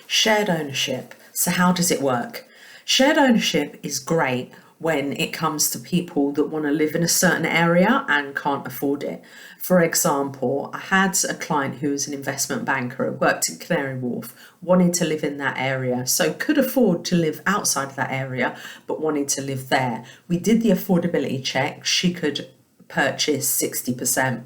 Shared ownership. So, how does it work? Shared ownership is great when it comes to people that want to live in a certain area and can't afford it. For example, I had a client who was an investment banker who worked in Canary Wharf, wanted to live in that area, so could afford to live outside of that area, but wanted to live there. We did the affordability check. She could purchase 60%.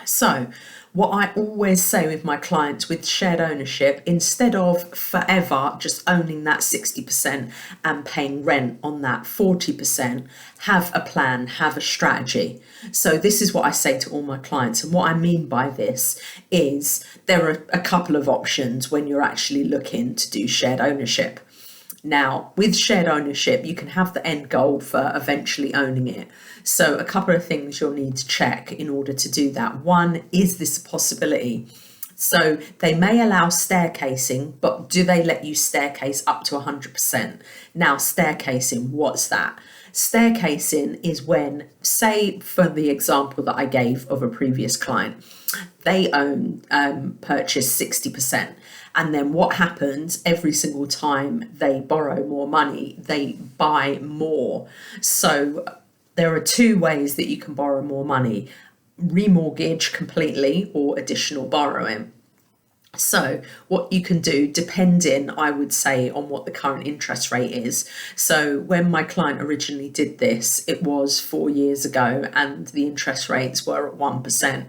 So, what I always say with my clients with shared ownership, instead of forever just owning that 60% and paying rent on that 40%, have a plan, have a strategy. So, this is what I say to all my clients. And what I mean by this is there are a couple of options when you're actually looking to do shared ownership. Now, with shared ownership, you can have the end goal for eventually owning it. So, a couple of things you'll need to check in order to do that. One, is this a possibility? So, they may allow staircasing, but do they let you staircase up to 100%? Now, staircasing, what's that? Staircasing is when, say, for the example that I gave of a previous client, they purchase 60%. And then what happens every single time they borrow more money, they buy more. So there are two ways that you can borrow more money: remortgage completely or additional borrowing. So what you can do, depending, I would say, on what the current interest rate is. So when my client originally did this, it was 4 years ago and the interest rates were at 1%.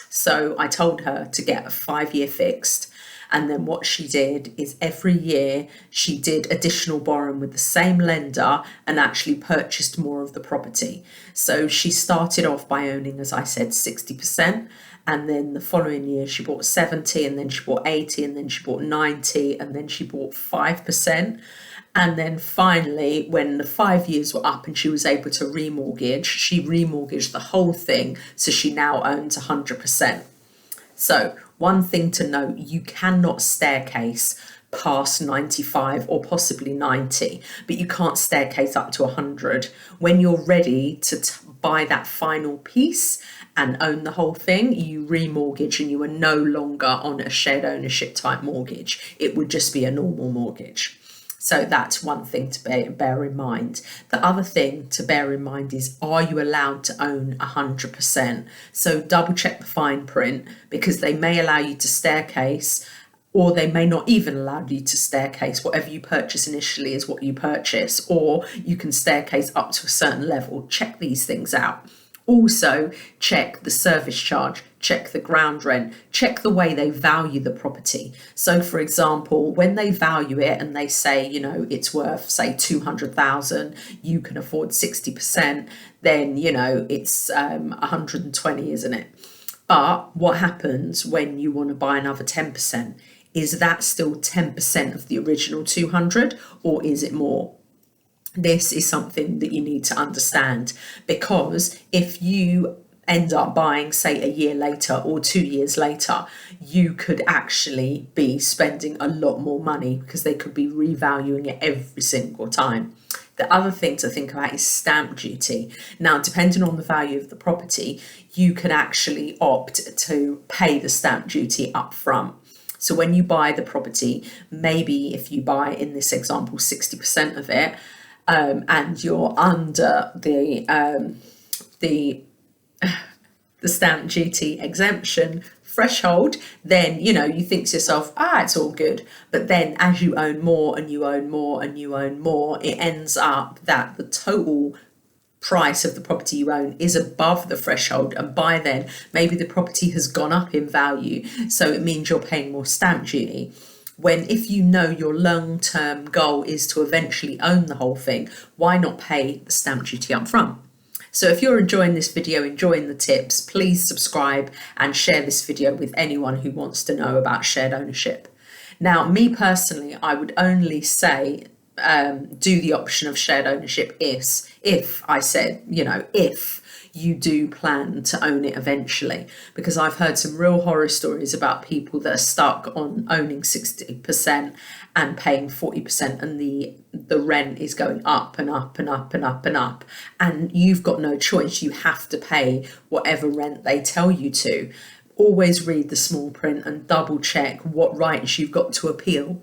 So I told her to get a 5-year fixed. And then what she did is every year she did additional borrowing with the same lender and actually purchased more of the property. So she started off by owning, as I said, 60%. And then the following year she bought 70, and then she bought 80, and then she bought 90, and then she bought 5%. And then finally, when the 5 years were up and she was able to remortgage, she remortgaged the whole thing. So she now owns 100%. So one thing to note, you cannot staircase past 95 or possibly 90, but you can't staircase up to 100. When you're ready to buy that final piece and own the whole thing, you remortgage and you are no longer on a shared ownership type mortgage. It would just be a normal mortgage. So that's one thing to bear in mind. The other thing to bear in mind is, are you allowed to own 100%? So double check the fine print, because they may allow you to staircase, or they may not even allow you to staircase. Whatever you purchase initially is what you purchase, or you can staircase up to a certain level. Check these things out. Also, check the service charge, check the ground rent, check the way they value the property. So, for example, when they value it and they say, it's worth, say, 200,000, you can afford 60%, then, it's 120, isn't it? But what happens when you want to buy another 10%? Is that still 10% of the original 200, or is it more? This is something that you need to understand, because if you end up buying, say, a year later or 2 years later, you could actually be spending a lot more money because they could be revaluing it every single time. The other thing to think about is stamp duty. Now, depending on the value of the property, you can actually opt to pay the stamp duty up front. So when you buy the property, maybe if you buy, in this example, 60% of it, and you're under the stamp duty exemption threshold, then you think to yourself, it's all good. But then as you own more and you own more and you own more, it ends up that the total price of the property you own is above the threshold, and by then maybe the property has gone up in value, so it means you're paying more stamp duty. When, if you know your long-term goal is to eventually own the whole thing, why not pay the stamp duty up front? So if you're enjoying this video, enjoying the tips, please subscribe and share this video with anyone who wants to know about shared ownership. Now, me personally, I would only say do the option of shared ownership if you do plan to own it eventually, because I've heard some real horror stories about people that are stuck on owning 60% and paying 40%, and the rent is going up and up and up and up and up, and you've got no choice. You have to pay whatever rent they tell you to. always read the small print and double check what rights you've got to appeal.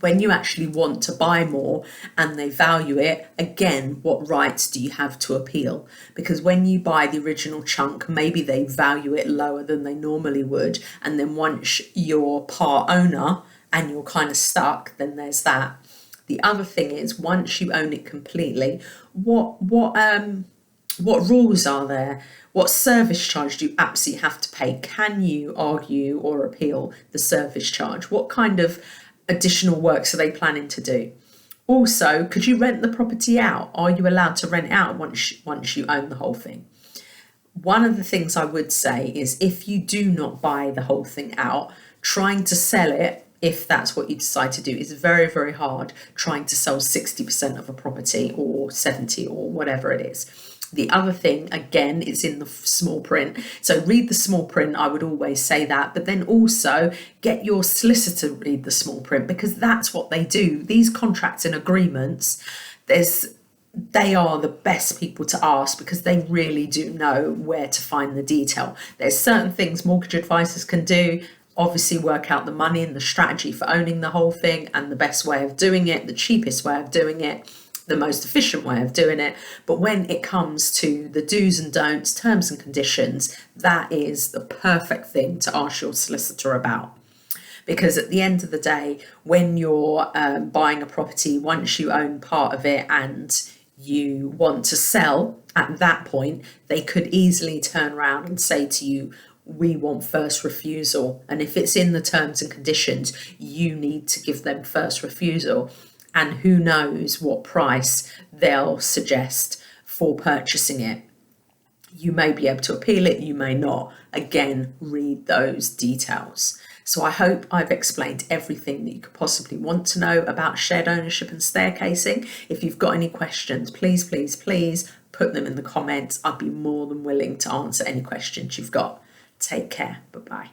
When you actually want to buy more and they value it, again, what rights do you have to appeal? Because when you buy the original chunk, maybe they value it lower than they normally would. And then once you're part owner and you're kind of stuck, then there's that. The other thing is, once you own it completely, what rules are there? What service charge do you absolutely have to pay? Can you argue or appeal the service charge? What kind of additional works are they planning to do? Also, could you rent the property out? Are you allowed to rent it out once you own the whole thing? One of the things I would say is, if you do not buy the whole thing out, trying to sell it, if that's what you decide to do, is very, very hard. Trying to sell 60% of a property or 70 or whatever it is. The other thing, again, is in the small print. So read the small print, I would always say that, but then also get your solicitor to read the small print, because that's what they do. These contracts and agreements, they are the best people to ask, because they really do know where to find the detail. There's certain things mortgage advisors can do, obviously work out the money and the strategy for owning the whole thing and the best way of doing it, the cheapest way of doing it, the most efficient way of doing it. But when it comes to the do's and don'ts, terms and conditions, that is the perfect thing to ask your solicitor about. Because at the end of the day, when you're buying a property, once you own part of it and you want to sell, at that point, they could easily turn around and say to you, we want first refusal. And if it's in the terms and conditions, you need to give them first refusal. And who knows what price they'll suggest for purchasing it. You may be able to appeal it, you may not. Again, read those details. So I hope I've explained everything that you could possibly want to know about shared ownership and staircasing. If you've got any questions, please, please, please put them in the comments. I'd be more than willing to answer any questions you've got. Take care. Bye-bye.